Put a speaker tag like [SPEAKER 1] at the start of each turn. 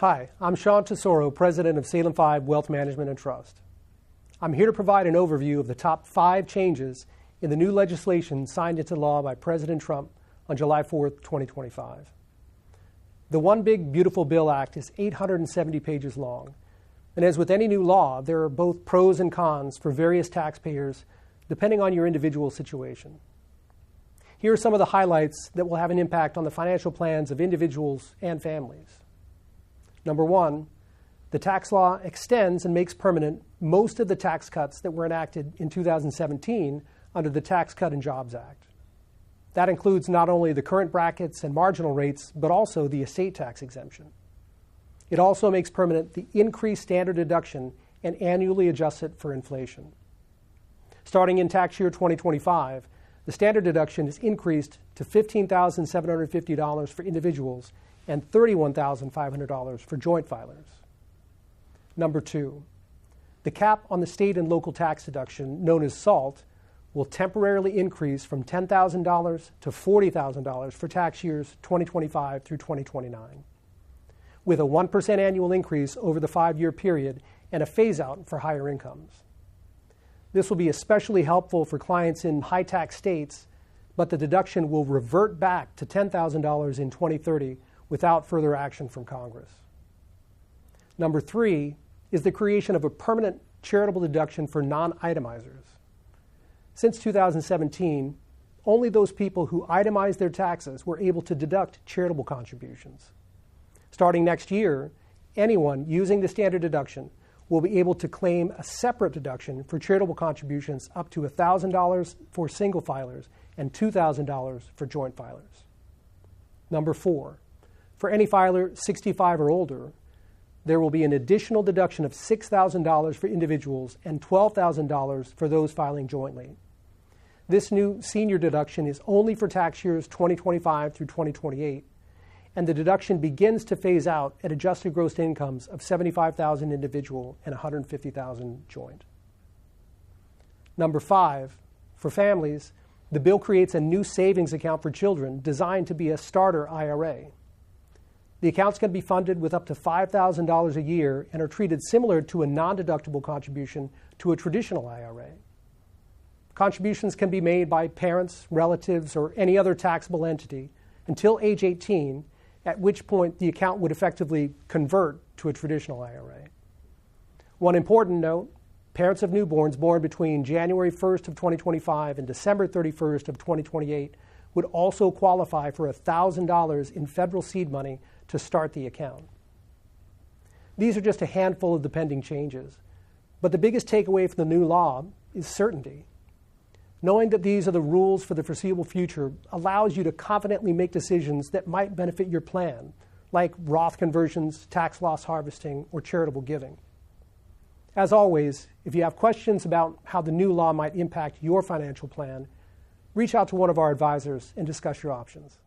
[SPEAKER 1] Hi, I'm Sean Tesoro, President of Salem Five Wealth Management and Trust. I'm here to provide an overview of the top 5 changes in the new legislation signed into law by President Trump on July 4, 2025. The One Big Beautiful Bill Act is 870 pages long, and as with any new law, there are both pros and cons for various taxpayers depending on your individual situation. Here are some of the highlights that will have an impact on the financial plans of individuals and families. Number 1, the tax law extends and makes permanent most of the tax cuts that were enacted in 2017 under the Tax Cut and Jobs Act. That includes not only the current brackets and marginal rates, but also the estate tax exemption. It also makes permanent the increased standard deduction and annually adjusts it for inflation. Starting in tax year 2025, the standard deduction is increased to $15,750 for individuals and $31,500 for joint filers. Number 2, the cap on the state and local tax deduction, known as SALT, will temporarily increase from $10,000 to $40,000 for tax years 2025 through 2029, with a 1% annual increase over the 5-year period and a phase-out for higher incomes. This will be especially helpful for clients in high-tax states, but the deduction will revert back to $10,000 in 2030 without further action from Congress. Number 3 is the creation of a permanent charitable deduction for non-itemizers. Since 2017, only those people who itemized their taxes were able to deduct charitable contributions. Starting next year, anyone using the standard deduction will be able to claim a separate deduction for charitable contributions up to $1,000 for single filers and $2,000 for joint filers. Number 4, for any filer 65 or older, there will be an additional deduction of $6,000 for individuals and $12,000 for those filing jointly. This new senior deduction is only for tax years 2025 through 2028, and the deduction begins to phase out at adjusted gross incomes of $75,000 individual and $150,000 joint. Number 5, for families, the bill creates a new savings account for children designed to be a starter IRA. The accounts can be funded with up to $5,000 a year and are treated similar to a non-deductible contribution to a traditional IRA. Contributions can be made by parents, relatives, or any other taxable entity until age 18, at which point the account would effectively convert to a traditional IRA. One important note, parents of newborns born between January 1st of 2025 and December 31st of 2028 would also qualify for $1,000 in federal seed money to start the account. These are just a handful of the pending changes, but the biggest takeaway from the new law is certainty. Knowing that these are the rules for the foreseeable future allows you to confidently make decisions that might benefit your plan, like Roth conversions, tax loss harvesting, or charitable giving. As always, if you have questions about how the new law might impact your financial plan, reach out to one of our advisors and discuss your options.